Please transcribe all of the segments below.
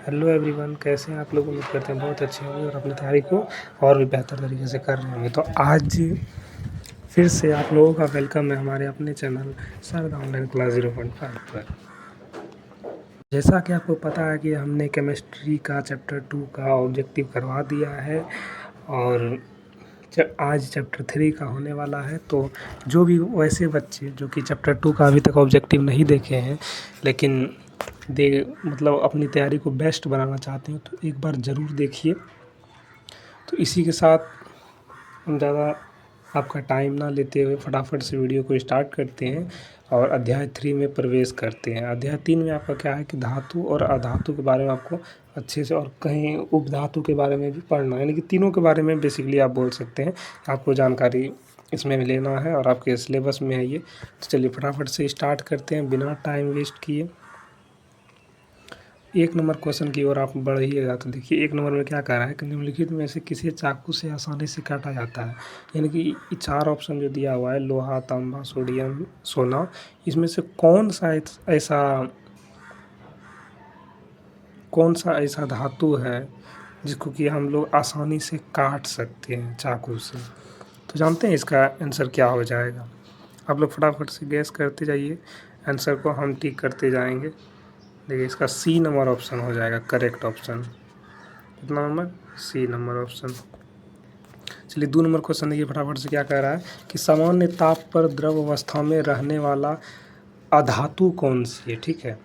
Hello everyone, कैसे हैं आप लोग। उम्मीद करते हैं बहुत अच्छे होंगे और अपनी तैयारी को और भी बेहतर तरीके से कर रहे होंगे। तो आज फिर से आप लोगों का वेलकम है हमारे अपने चैनल शारदा ऑनलाइन क्लास 0.5 पर। जैसा कि आपको पता है कि हमने केमिस्ट्री का चैप्टर 2 का ऑब्जेक्टिव करवा दिया है और आज चैप्टर 3 का होने वाला है। तो जो भी वैसे बच्चे जो कि चैप्टर 2 का अभी तक ऑब्जेक्टिव नहीं देखे हैं लेकिन मतलब अपनी तैयारी को बेस्ट बनाना चाहते हैं तो एक बार ज़रूर देखिए। तो इसी के साथ हम ज़्यादा आपका टाइम ना लेते हुए फटाफट से वीडियो को स्टार्ट करते हैं और अध्याय 3 में प्रवेश करते हैं। अध्याय 3 में आपका क्या है कि धातु और अधातु के बारे में आपको अच्छे से और कहीं उपधातु के बारे में भी पढ़ना है, यानी कि तीनों के बारे में बेसिकली आप बोल सकते हैं आपको जानकारी इसमें भी लेना है और आपके सिलेबस में है ये। तो चलिए फटाफट से स्टार्ट करते हैं बिना टाइम वेस्ट किए। 1 नंबर क्वेश्चन की ओर आप बढ़िएगा तो देखिए 1 नंबर में क्या कह रहा है कि निम्नलिखित में से किसी चाकू से आसानी से काटा जाता है। यानी कि ये 4 ऑप्शन जो दिया हुआ है लोहा, तांबा, सोडियम, सोना, इसमें से कौन सा ऐसा धातु है जिसको कि हम लोग आसानी से काट सकते हैं चाकू से। तो जानते हैं इसका आंसर क्या हो जाएगा। आप लोग फटाफट से गैस करते जाइए, आंसर को हम टिक करते जाएंगे। देखिए इसका सी नंबर ऑप्शन हो जाएगा करेक्ट ऑप्शन। कितना नंबर? C number option. चलिए 2 नंबर क्वेश्चन देखिए फटाफट से क्या कह रहा है कि सामान्य ताप पर द्रव अवस्था में रहने वाला अधातु कौन सी है। ठीक है,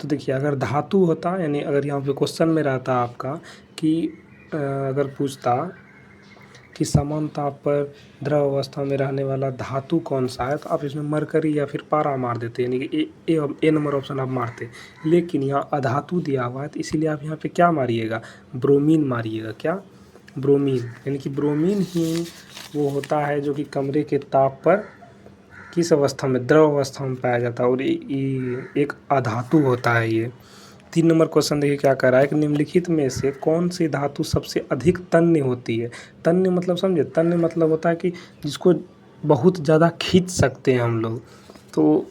तो देखिए अगर धातु होता यानी अगर यहाँ पे क्वेश्चन में रहता आपका कि अगर पूछता कि समान ताप पर द्रव अवस्था में रहने वाला धातु कौन सा है तो आप इसमें मरकरी या फिर पारा मार देते, यानी कि ए नंबर ऑप्शन आप मारते। लेकिन यहाँ अधातु दिया हुआ है तो इसीलिए आप यहाँ पे क्या मारिएगा, ब्रोमीन मारिएगा। क्या? ब्रोमीन। यानी कि ब्रोमीन ही वो होता है जो कि कमरे के ताप पर किस अवस्था में, द्रव अवस्था में पाया जाता है और ये एक अधातु होता है ये। 3 नंबर क्वेश्चन देखिए क्या कह रहा है कि निम्नलिखित में से कौन सी धातु सबसे अधिक तन्य होती है। तन्य मतलब समझे, तन्य मतलब होता है कि जिसको बहुत ज़्यादा खींच सकते हैं हम लोग। तो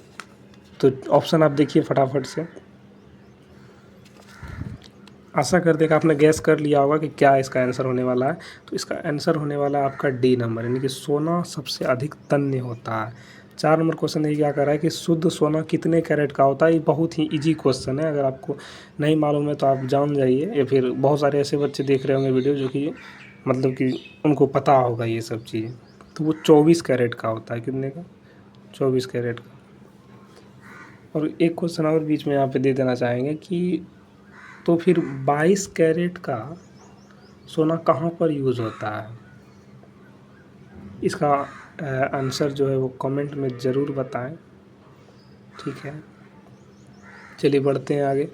ऑप्शन आप देखिए फटाफट से। आशा करते कि आपने गैस कर लिया होगा कि क्या इसका आंसर होने वाला है। तो इसका आंसर होने वाला है आपका डी नंबर, यानी कि सोना सबसे अधिक तन्य होता है। 4 नंबर क्वेश्चन ये क्या कर रहा है कि शुद्ध सोना कितने कैरेट का होता है। ये बहुत ही इजी क्वेश्चन है, अगर आपको नहीं मालूम है तो आप जान जाइए, या फिर बहुत सारे ऐसे बच्चे देख रहे होंगे वीडियो जो कि मतलब कि उनको पता होगा ये सब चीज़। तो वो 24 कैरेट का होता है। कितने का? 24 कैरेट का। और एक क्वेश्चन और बीच में यहाँ पे दे देना चाहेंगे कि तो फिर 22 कैरेट का सोना कहाँ पर यूज़ होता है। इसका आंसर जो है वो कमेंट में ज़रूर बताएं। ठीक है, चलिए बढ़ते हैं आगे।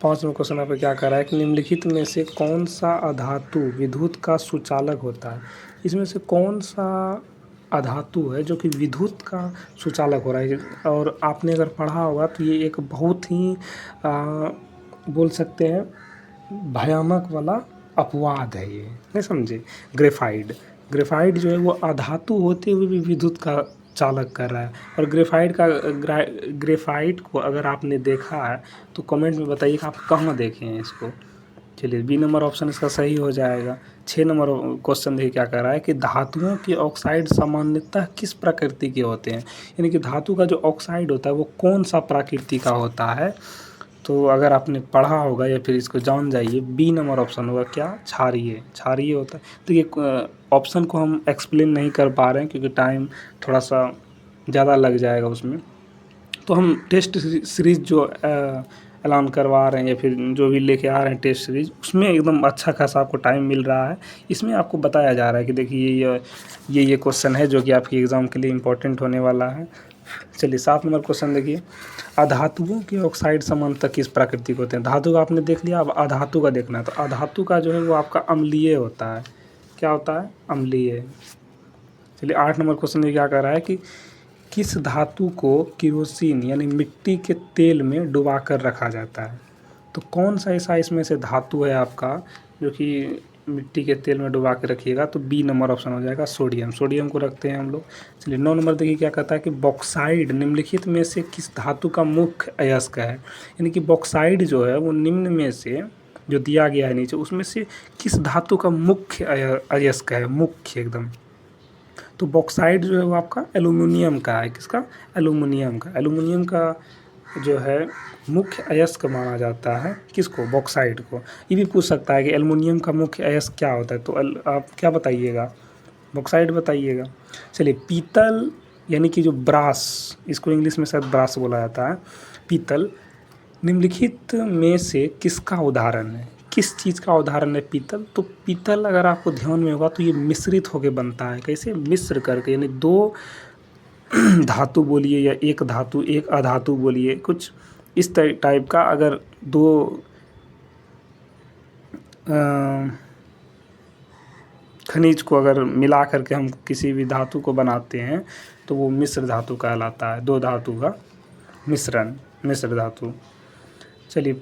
5 नंबर क्वेश्चन पे क्या कर रहा है कि निम्नलिखित में से कौन सा अधातु विद्युत का सुचालक होता है। इसमें से कौन सा अधातु है जो कि विद्युत का सुचालक हो रहा है। और आपने अगर पढ़ा होगा तो ये एक बहुत ही बोल सकते हैं भयानक वाला अपवाद है ये, नहीं समझे। ग्रेफाइड जो है वो अधातु होते हुए भी विद्युत का चालक कर रहा है। और ग्रेफाइट को अगर आपने देखा है तो कमेंट में बताइए कि आप कहाँ देखे हैं इसको। चलिए बी नंबर ऑप्शन इसका सही हो जाएगा। 6 नंबर क्वेश्चन देखिए क्या कर रहा है कि धातुओं के ऑक्साइड सामान्यतः किस प्रकृति के होते हैं। यानी कि धातु का जो ऑक्साइड होता है वो कौन सा प्रकृति का होता है। तो अगर आपने पढ़ा होगा या फिर इसको जान जाइए, बी नंबर ऑप्शन होगा। क्या? क्षारीय होता है। तो ये ऑप्शन को हम एक्सप्लेन नहीं कर पा रहे हैं क्योंकि टाइम थोड़ा सा ज़्यादा लग जाएगा उसमें। तो हम टेस्ट सीरीज़ जो ऐलान करवा रहे हैं या फिर जो भी लेके आ रहे हैं टेस्ट सीरीज़, उसमें एकदम अच्छा खासा आपको टाइम मिल रहा है। इसमें आपको बताया जा रहा है कि देखिए ये क्वेश्चन है जो कि आपकी एग्ज़ाम के लिए इम्पोर्टेंट होने वाला है। चलिए 7 नंबर क्वेश्चन देखिए, अधातुओं के ऑक्साइड सामान्यतः किस प्रकृति के होते हैं। धातु का आपने देख लिया, अब अधातु का देखना है। तो अधातु का जो है वो आपका अम्लीय होता है। क्या होता है? अम्लीय। चलिए 8 नंबर क्वेश्चन ये क्या कह रहा है कि किस धातु को केरोसिन यानी मिट्टी के तेल में डुबा कर रखा जाता है। तो कौन सा ऐसा इसमें से धातु है आपका जो कि मिट्टी के तेल में डुबा के रखिएगा तो बी नंबर ऑप्शन हो जाएगा सोडियम। सोडियम को रखते हैं हम लोग। चलिए 9 नंबर देखिए क्या कहता है कि बॉक्साइड निम्नलिखित में से किस धातु का मुख्य अयस्क है। यानी कि बॉक्साइड जो है वो निम्न में से जो दिया गया है नीचे उसमें से किस धातु का मुख्य अयस्क है, मुख्य एकदम। तो बॉक्साइड जो है वो आपका एल्यूमिनियम का है। किसका? एल्यूमिनियम का। एल्यूमिनियम का जो है मुख्य अयस्क माना जाता है किसको? बॉक्साइड को। ये भी पूछ सकता है कि एल्युमिनियम का मुख्य अयस्क क्या होता है, तो आप क्या बताइएगा? बॉक्साइड बताइएगा। चलिए पीतल यानी कि जो ब्रास, इसको इंग्लिश में शायद ब्रास बोला जाता है, पीतल निम्नलिखित में से किसका उदाहरण है? किस चीज़ का उदाहरण है पीतल? तो पीतल अगर आपको ध्यान में होगा तो ये मिश्रित होकर बनता है। कैसे? मिश्र करके, यानी दो धातु बोलिए या एक धातु एक अधातु बोलिए, कुछ इस टाइप का अगर दो खनिज को अगर मिला करके हम किसी भी धातु को बनाते हैं तो वो मिश्र धातु कहलाता है। दो धातु का मिश्रण, मिश्र धातु। चलिए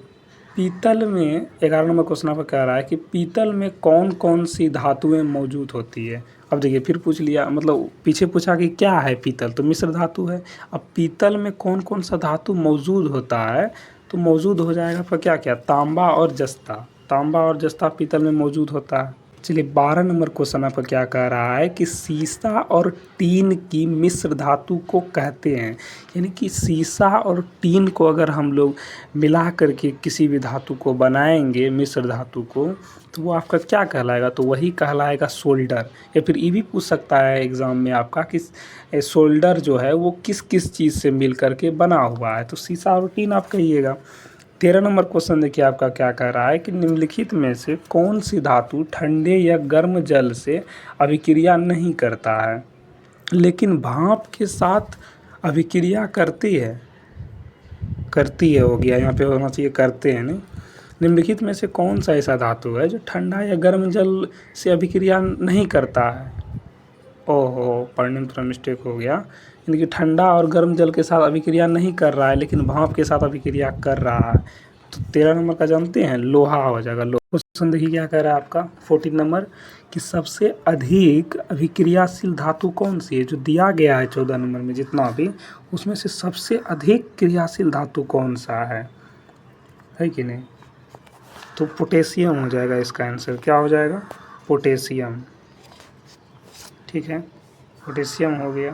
पीतल में 11 नंबर क्वेश्चन पर कह रहा है कि पीतल में कौन कौन सी धातुएं मौजूद होती है। अब देखिए फिर पूछ लिया, मतलब पीछे पूछा कि क्या है पीतल, तो मिश्र धातु है। अब पीतल में कौन कौन सा धातु मौजूद होता है, तो मौजूद हो जाएगा आपका क्या क्या? तांबा और जस्ता। तांबा और जस्ता पीतल में मौजूद होता है। चलिए 12 नंबर क्वेश्चन आपका क्या कह रहा है कि सीसा और टीन की मिश्र धातु को कहते हैं। यानी कि सीसा और टीन को अगर हम लोग मिला करके किसी भी धातु को बनाएंगे, मिश्र धातु को, तो वो आपका क्या कहलाएगा? तो वही कहलाएगा सोल्डर। या फिर ये भी पूछ सकता है एग्ज़ाम में आपका कि सोल्डर जो है वो किस किस चीज़ से मिल करके बना हुआ है, तो सीसा और टीन आप कहिएगा। 13 नंबर क्वेश्चन देखिए आपका क्या कह रहा है कि निम्नलिखित में से कौन सी धातु ठंडे या गर्म जल से अभिक्रिया नहीं करता है लेकिन भाप के साथ अभिक्रिया करती है? करती है हो गया, यहाँ पे होना चाहिए करते हैं, नहीं। निम्नलिखित में से कौन सा ऐसा धातु है जो ठंडा या गर्म जल से अभिक्रिया नहीं करता है? ओहो, पढ़ने में थोड़ा मिस्टेक हो गया। यानी कि ठंडा और गर्म जल के साथ अभिक्रिया नहीं कर रहा है लेकिन भाप के साथ अभिक्रिया कर रहा है। तो 13 नंबर का जानते हैं, लोहा हो जाएगा। लोहा। क्वेश्चन देखिए क्या कह रहा है आपका 14 नंबर कि सबसे अधिक अभिक्रियाशील धातु कौन सी है। जो दिया गया है 14 नंबर में जितना भी, उसमें से सबसे अधिक क्रियाशील धातु कौन सा है कि नहीं? तो पोटेशियम हो जाएगा इसका आंसर। क्या हो जाएगा? पोटेशियम। ठीक है, पोटेशियम हो गया।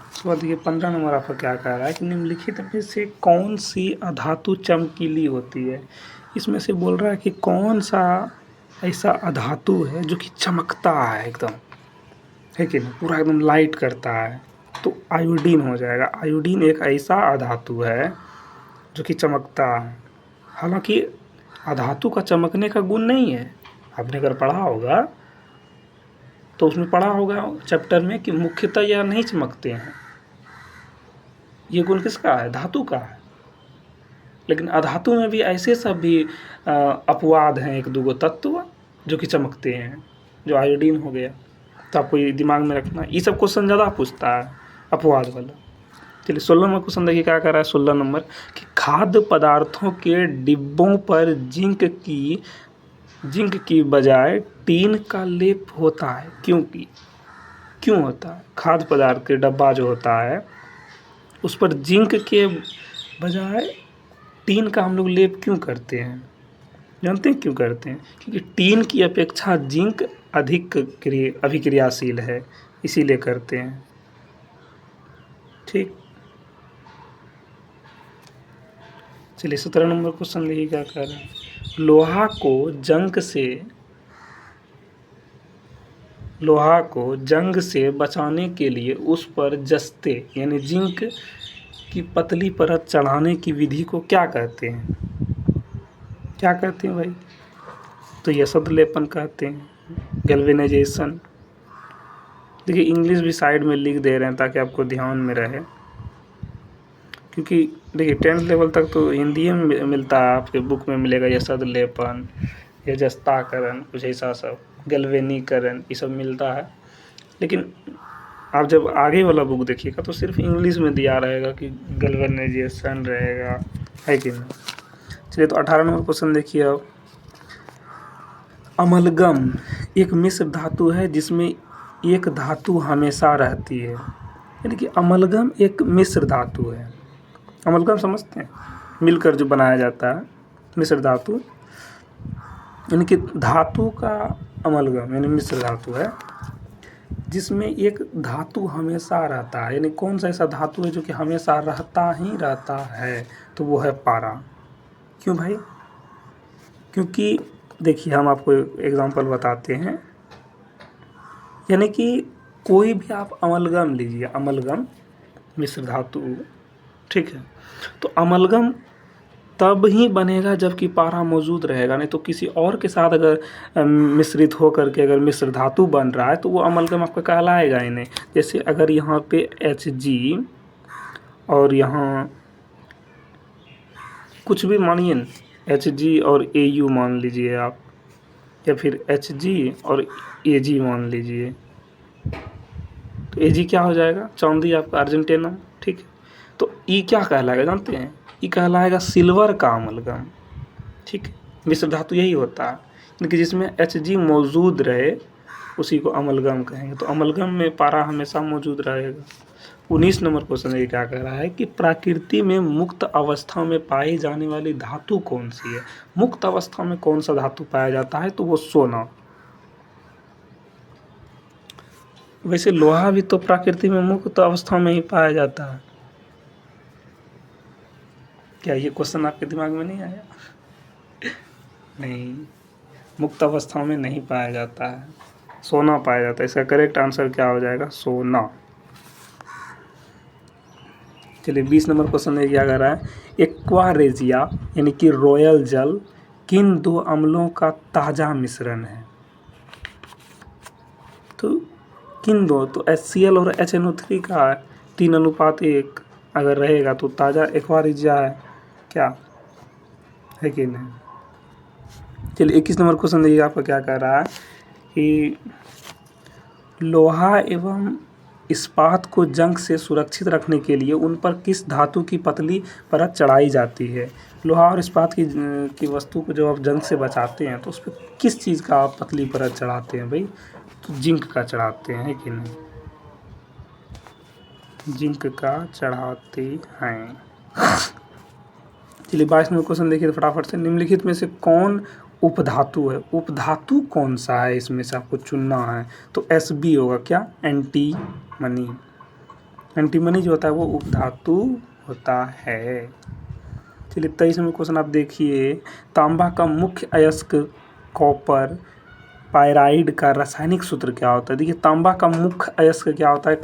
उसके बाद ये 15 नंबर आपका क्या कह रहा है कि निम्नलिखित में से कौन सी अधातु चमकीली होती है। इसमें से बोल रहा है कि कौन सा ऐसा अधातु है जो कि चमकता है एकदम, है कि नहीं, पूरा एकदम लाइट करता है। तो आयोडीन हो जाएगा। आयोडीन एक ऐसा अधातु है जो कि चमकता है। हालांकि अधातु का चमकने का गुण नहीं है। आपने अगर पढ़ा होगा तो उसमें पढ़ा होगा चैप्टर में कि मुख्यतः यह नहीं चमकते हैं। ये गुण किसका है? धातु का है। लेकिन अधातु में भी ऐसे सब भी अपवाद हैं, एक दो तत्व जो कि चमकते हैं, जो आयोडीन हो गया। तो आपको ये दिमाग में रखना, ये सब क्वेश्चन ज़्यादा पूछता है अपवाद वाला। चलिए 16 नंबर क्वेश्चन देखिए क्या कर रहा है 16 नंबर कि खाद्य पदार्थों के डिब्बों पर जिंक की बजाय टीन का लेप होता है। क्यों होता है? खाद्य पदार्थ के डब्बा जो होता है उस पर जिंक के बजाय टीन का हम लोग लेप क्यों करते हैं? जानते हैं क्यों करते हैं? क्योंकि टीन की अपेक्षा जिंक अधिक अभिक्रियाशील है, इसीलिए करते हैं। ठीक। चलिए 17 नंबर क्वेश्चन देखिए क्या कह रहे हैं। लोहा को जंग से बचाने के लिए उस पर जस्ते यानी जिंक की पतली परत चढ़ाने की विधि को क्या कहते हैं? क्या कहते हैं भाई? तो यसद लेपन कहते हैं, गैल्वेनाइजेशन। देखिए इंग्लिश भी साइड में लिख दे रहे हैं ताकि आपको ध्यान में रहे, क्योंकि देखिए 10th लेवल तक तो हिंदी में मिलता है, आपके बुक में मिलेगा यसद लेपन, या जस्ताकरण, कुछ ऐसा सब, गैल्वेनीकरण, ये सब मिलता है। लेकिन आप जब आगे वाला बुक देखिएगा तो सिर्फ इंग्लिश में दिया रहेगा कि गैल्वेनाइजेशन रहेगा, है कि नहीं। चलिए तो 18 नंबर क्वेश्चन देखिए अब। अमलगम एक मिश्र धातु है जिसमें एक धातु हमेशा रहती है। यानी कि अमलगम एक मिश्र धातु है। अमलगम समझते हैं, मिलकर जो बनाया जाता है मिश्र धातु, यानी कि धातु का अमलगम यानी मिश्र धातु है जिसमें एक धातु हमेशा रहता है। यानी कौन सा ऐसा धातु है जो कि हमेशा रहता ही रहता है, तो वो है पारा। क्यों भाई? क्योंकि देखिए हम आपको एग्जांपल बताते हैं। यानी कि कोई भी आप अमलगम लीजिए, अमलगम मिश्र धातु, ठीक है, तो अमलगम तब ही बनेगा जबकि पारा मौजूद रहेगा, नहीं तो किसी और के साथ अगर मिश्रित हो करके अगर मिश्र धातु बन रहा है तो वो अमलगम आपका कहलाएगा ही नहीं। जैसे अगर यहाँ पे Hg और यहाँ कुछ भी मानिए न, Hg और Au मान लीजिए आप, या फिर Hg और Ag मान लीजिए, तो Ag क्या हो जाएगा? चांदी आपका अर्जेंटीना, ठीक है। तो ई क्या कहलाएगा जानते हैं? ई कहलाएगा सिल्वर का अमलगम, ठीक है। मिश्र धातु यही होता है, लेकिन जिसमें Hg मौजूद रहे उसी को अमलगम कहेंगे। तो अमलगम में पारा हमेशा मौजूद रहेगा। 19 नंबर क्वेश्चन ये क्या कह रहा है कि प्रकृति में मुक्त अवस्था में पाई जाने वाली धातु कौन सी है? मुक्त अवस्था में कौन सा धातु पाया जाता है? तो वो सोना। वैसे लोहा भी तो प्रकृति में मुक्त अवस्था में ही पाया जाता है। क्या ये क्वेश्चन आपके दिमाग में नहीं आया? नहीं, मुक्त अवस्था में नहीं पाया जाता है, सोना पाया जाता है। इसका करेक्ट आंसर क्या हो जाएगा? सोना। चलिए 20 नंबर क्वेश्चन ये क्या कर रहा है? एक्वा रेजिया यानी कि रॉयल जल किन दो अम्लों का ताज़ा मिश्रण है? तो किन दो? तो HCl और HNO3 का 3:1 अगर रहेगा तो ताज़ा एक्वा रेजिया है, क्या है कि नहीं? चलिए 21 नंबर क्वेश्चन देखिए आपका क्या कह रहा है कि लोहा एवं इस्पात को जंग से सुरक्षित रखने के लिए उन पर किस धातु की पतली परत चढ़ाई जाती है? लोहा और इस्पात की वस्तु को जब आप जंग से बचाते हैं तो उस पर किस चीज़ का आप पतली परत चढ़ाते हैं भाई? तो जिंक का चढ़ाते हैं कि नहीं? जिंक का चढ़ाते हैं। चलिए 22 नंबर क्वेश्चन देखिए फटाफट से। निम्नलिखित में से कौन उपधातु है? उपधातु कौन सा है इसमें से आपको चुनना है? तो Sb होगा, क्या? एंटीमनी। एंटीमनी जो होता है वो उपधातु होता है। चलिए 23 नंबर क्वेश्चन आप देखिए। तांबा का मुख्य अयस्क कॉपर पायराइड का रासायनिक सूत्र क्या होता है? देखिए तांबा का मुख्य अयस्क क्या होता है?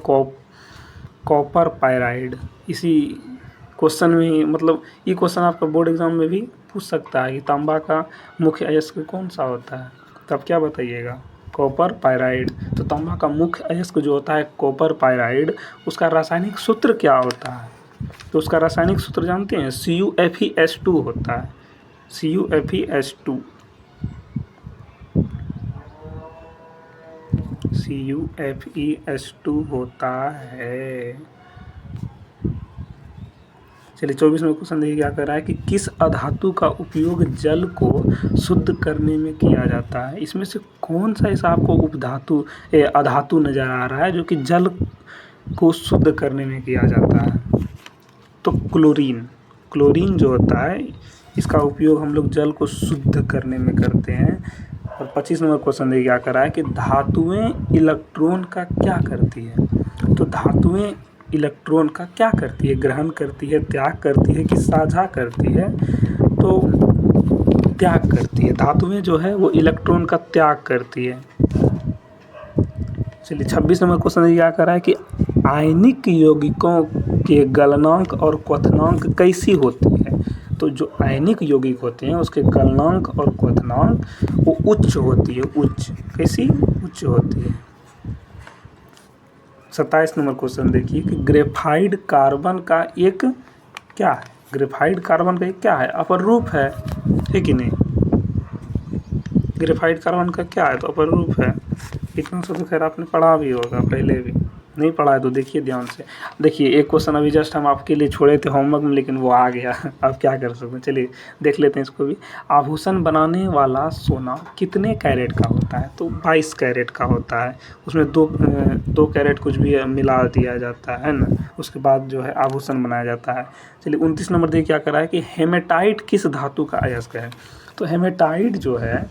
Copper pyrite. इसी क्वेश्चन में मतलब ये क्वेश्चन आपका बोर्ड एग्जाम में भी पूछ सकता है कि तांबा का मुख्य अयस्क कौन सा होता है, तो आप क्या बताइएगा? Copper pyrite. तो तांबा का मुख्य अयस्क जो होता है कॉपर पायराइड, उसका रासायनिक सूत्र क्या होता है? तो उसका रासायनिक सूत्र जानते हैं? CuFeS2 होता है। CuFeS2 होता है। चलिए 24 में क्वेश्चन देखिए क्या कर रहा है कि किस अधातु का उपयोग जल को शुद्ध करने में किया जाता है? इसमें से कौन सा ऐसा आपको उपधातु अधातु नज़र आ रहा है जो कि जल को शुद्ध करने में किया जाता है? तो क्लोरीन। क्लोरीन जो होता है इसका उपयोग हम लोग जल को शुद्ध करने में करते हैं। और 25 नंबर क्वेश्चन देखिए क्या कर रहा है कि धातुएं इलेक्ट्रॉन का क्या करती है? तो धातुएं इलेक्ट्रॉन का क्या करती है? ग्रहण करती है, त्याग करती है कि साझा करती है? तो त्याग करती है। धातुएं जो है वो इलेक्ट्रॉन का त्याग करती है। चलिए 26 नंबर क्वेश्चन ये क्या कर रहा है कि आयनिक यौगिकों के गलनांक और क्वथनांक कैसी होती है? तो जो आयनिक यौगिक होते हैं उसके गलनांक और क्वथनांक वो उच्च होती है। उच्च कैसी? उच्च होती है। 27 नंबर क्वेश्चन देखिए कि ग्रेफाइट कार्बन का एक क्या है? ग्रेफाइट कार्बन का एक क्या है? अपर रूप है कि नहीं? ग्रेफाइट कार्बन का क्या है? तो अपर रूप है। इतना सब तो खैर आपने पढ़ा भी होगा पहले भी। नहीं पढ़ा है तो देखिए ध्यान से। देखिए एक क्वेश्चन अभी जस्ट हम आपके लिए छोड़े थे होमवर्क में, लेकिन वो आ गया अब क्या कर सकते हैं। चलिए देख लेते हैं इसको भी। आभूषण बनाने वाला सोना कितने कैरेट का होता है? तो 22 कैरेट का होता है। उसमें 2 कैरेट कुछ भी मिला दिया जाता है ना, उसके बाद जो है आभूषण बनाया जाता है। चलिए 29 नंबर देखिए क्या करा है कि हेमेटाइट किस धातु का अयस्क है? तो हेमेटाइट जो है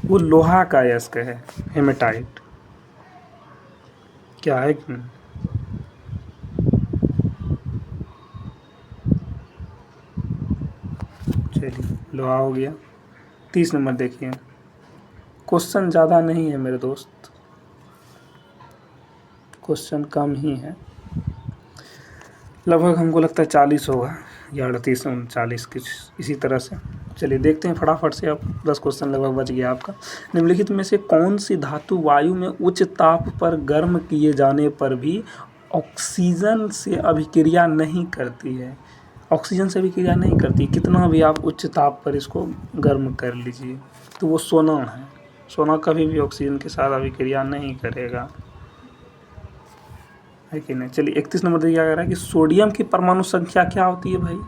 वो लोहा का अयस्क है। हेमेटाइट क्या है कि नहीं? चलिए लोहा हो गया। 30 नंबर देखिए, क्वेश्चन ज़्यादा नहीं है मेरे दोस्त, क्वेश्चन कम ही है, लगभग हमको लगता है 40 होगा या 38 39 कुछ इसी तरह से। चलिए देखते हैं फटाफट से, अब 10 क्वेश्चन लगभग बच गया आपका। निम्नलिखित में से कौन सी धातु वायु में उच्च ताप पर गर्म किए जाने पर भी ऑक्सीजन से अभिक्रिया नहीं करती है? ऑक्सीजन से अभिक्रिया नहीं करती, कितना भी आप उच्च ताप पर इसको गर्म कर लीजिए। तो वो सोना है। सोना कभी भी ऑक्सीजन के साथ अभिक्रिया नहीं करेगा, है कि नहीं। चलिए 31 नंबर देखिए क्या कह रहा है कि सोडियम की परमाणु संख्या क्या होती है भाई?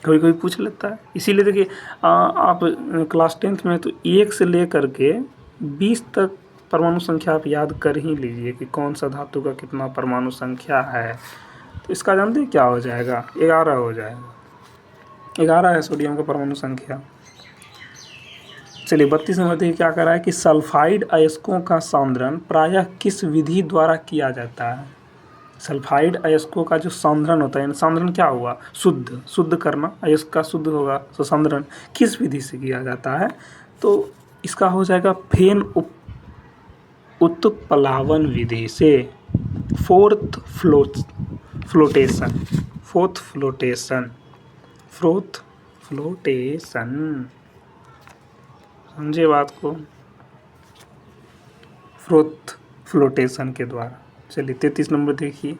कभी कभी पूछ लेता है, इसीलिए देखिए आप क्लास 10th में तो 1 से लेकर के 20 तक परमाणु संख्या आप याद कर ही लीजिए कि कौन सा धातु का कितना परमाणु संख्या है। तो इसका जानते हैं क्या हो जाएगा? 11 हो जाएगा। 11 है सोडियम का परमाणु संख्या। चलिए 32 नंबर देखिए क्या कर रहा है कि सल्फाइड अयस्कों का सांद्रण प्रायः किस विधि द्वारा किया जाता है? सल्फाइड अयस्कों का जो सांद्रण होता है, सांद्रण क्या हुआ? शुद्ध करना, अयस्क का शुद्ध होगा तो सांद्रण किस विधि से किया जाता है? तो इसका हो जाएगा फेन उत्प्लावन विधि से। फोर्थ फ्लोटेशन समझे बात को, फ्लोटेशन के द्वारा। चलिए 33 नंबर देखिए,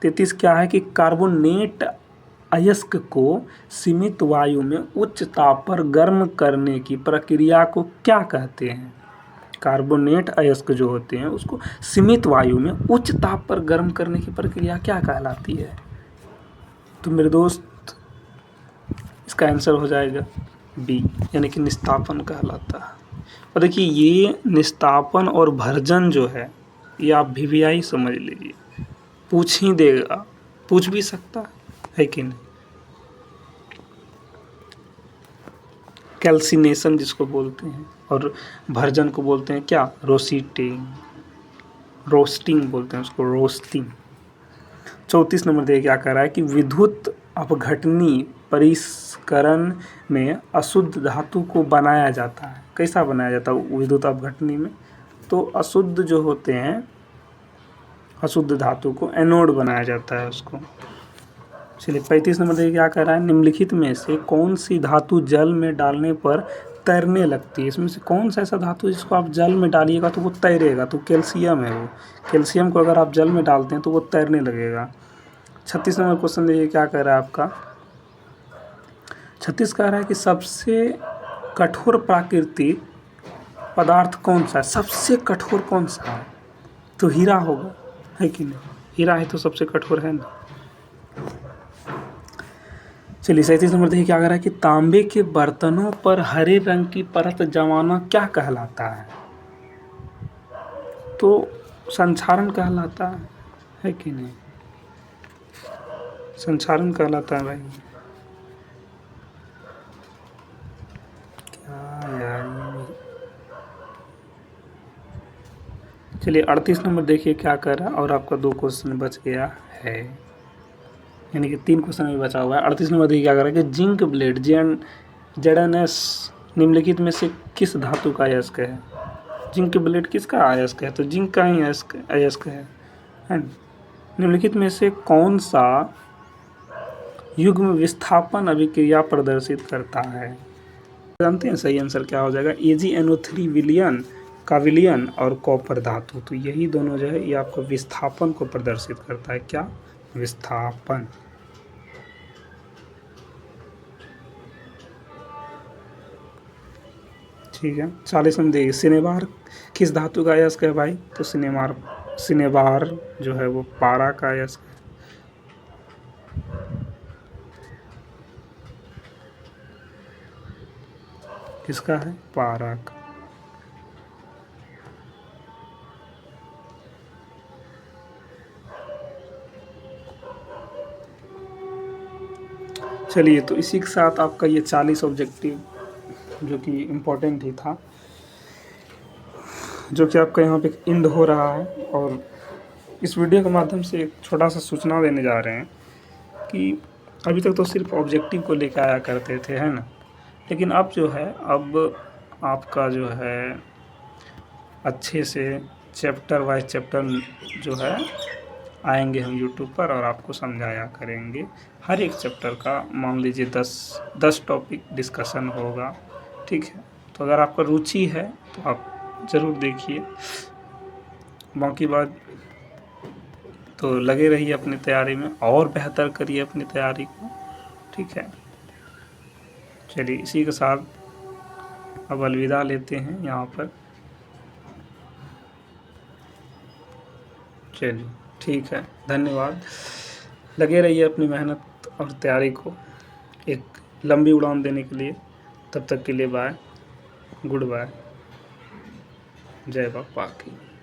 33 क्या है कि कार्बोनेट अयस्क को सीमित वायु में उच्च ताप पर गर्म करने की प्रक्रिया को क्या कहते हैं? कार्बोनेट अयस्क जो होते हैं उसको सीमित वायु में उच्च ताप पर गर्म करने की प्रक्रिया क्या कहलाती है? तो मेरे दोस्त इसका आंसर हो जाएगा बी, यानी कि निस्तापन कहलाता है। और देखिए ये निस्तापन और भर्जन जो है ये आप वीवीआई समझ लीजिए, पूछ ही देगा, पूछ भी सकता है कि नहीं। कैल्सिनेशन जिसको बोलते हैं, और भर्जन को बोलते हैं क्या? रोस्टिंग बोलते हैं उसको, रोस्टिंग। 34 नंबर देखिए क्या कह रहा है कि विद्युत अपघटनी परिष्करण में अशुद्ध धातु को बनाया जाता है। कैसा बनाया जाता है विद्युत अपघटनी में? तो अशुद्ध जो होते हैं, अशुद्ध धातु को एनोड बनाया जाता है उसको। चलिए 35 नंबर देखिए क्या कह रहा है, निम्नलिखित में से कौन सी धातु जल में डालने पर तैरने लगती है? इसमें से कौन सा ऐसा धातु जिसको आप जल में डालिएगा तो वो तैरेगा? तो कैल्शियम है वो। कैल्शियम को अगर आप जल में डालते हैं तो वो तैरने लगेगा। 36 नंबर क्वेश्चन देखिए क्या कह रहा है आपका, 36 कह रहा है कि सबसे कठोर प्राकृतिक पदार्थ कौन सा है? सबसे कठोर कौन सा है? तो हीरा होगा, है कि नहीं। हीरा है तो सबसे कठोर है ना। चलिए 37 नंबर देखिए क्या कह रहा है कि तांबे के बर्तनों पर हरे रंग की परत जमाना क्या कहलाता है? तो संक्षारण कहलाता है कि नहीं। संक्षारण कहलाता है भाई। क्या यार, चलिए 38 नंबर देखिए क्या कर रहा है, और आपका 2 क्वेश्चन बच गया है, यानी कि 3 क्वेश्चन भी बचा हुआ है। 38 नंबर देखिए क्या कर रहा है कि जिंक ब्लेड जेडएनएस निम्नलिखित में से किस धातु का अयस्क है? जिंक ब्लेड किसका अयस्क है? तो जिंक का ही अयस्क है ना? निम्नलिखित में से कौन सा युग्म विस्थापन अभिक्रिया प्रदर्शित करता है? जानते हैं सही आंसर क्या हो जाएगा? AgNO3 विलयन का विलयन और कॉपर धातु। तो यही दोनों जो है ये आपको विस्थापन को प्रदर्शित करता है। क्या? विस्थापन। ठीक है। 40 में देखिए, सिनेमार किस धातु का अयस्क है भाई? तो सिनेमार सिनेबार जो है वो पारा का यस किसका है? पारा का। चलिए, तो इसी के साथ आपका ये 40 ऑब्जेक्टिव जो कि इम्पोर्टेंट ही था, जो कि आपका यहाँ पे एंड हो रहा है। और इस वीडियो के माध्यम से एक छोटा सा सूचना देने जा रहे हैं कि अभी तक तो सिर्फ ऑब्जेक्टिव को लेकर आया करते थे, है ना, लेकिन अब जो है, अब आपका जो है अच्छे से चैप्टर वाइज चैप्टर जो है आएंगे हम यूट्यूब पर और आपको समझाया करेंगे। हर एक चैप्टर का मान लीजिए 10 टॉपिक डिस्कशन होगा, ठीक है। तो अगर आपका रुचि है तो आप ज़रूर देखिए, बाकी बात तो लगे रहिए अपनी तैयारी में और बेहतर करिए अपनी तैयारी को, ठीक है। चलिए, इसी के साथ अब अलविदा लेते हैं यहाँ पर। चलिए, ठीक है, धन्यवाद। लगे रहिए अपनी मेहनत और तैयारी को एक लंबी उड़ान देने के लिए। तब तक के लिए बाय, गुड बाय, जय बापा की।